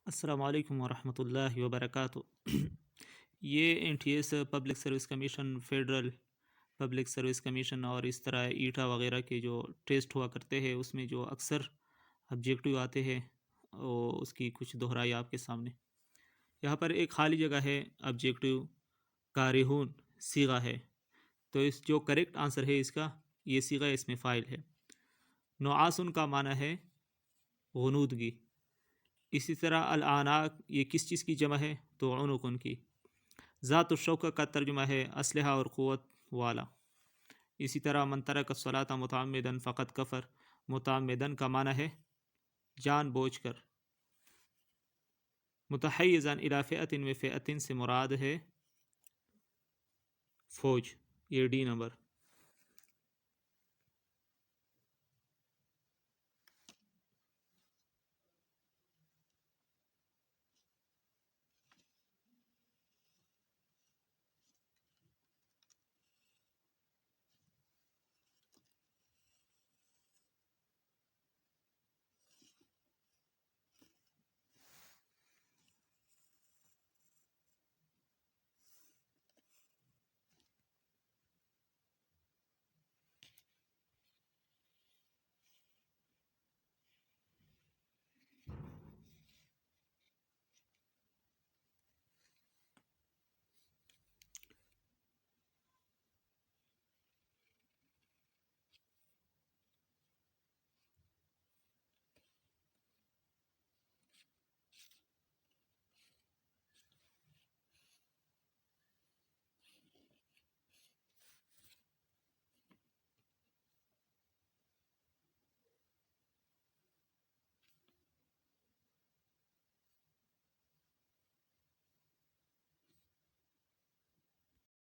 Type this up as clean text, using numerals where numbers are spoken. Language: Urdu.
السلام علیکم ورحمۃ اللہ وبرکاتہ۔ یہ NTA public service commission, federal public service commission اور اس طرح ایٹا وغیرہ کے جو ٹیسٹ ہوا کرتے ہیں اس میں جو اکثر آبجیکٹیو آتے ہیں وہ اس کی کچھ دہرائی آپ کے سامنے۔ یہاں پر ایک خالی جگہ ہے، آبجیکٹیو کارہون صیغہ ہے، تو اس جو کریکٹ آنسر ہے اس کا یہ صیغہ اس میں فاعل ہے۔ نعاسن کا معنی ہے غنودگی۔ اسی طرح الاعناق یہ کس چیز کی جمع ہے؟ تو عنقن کی۔ ذات الشوکہ کا ترجمہ ہے اسلحہ اور قوت والا۔ اسی طرح من ترک الصلاۃ متعمدا فقد کفر، متعمدن کا معنی ہے جان بوجھ کر۔ متحیزا الی فئۃ و فئۃ سے مراد ہے فوج، یہ ڈی نمبر۔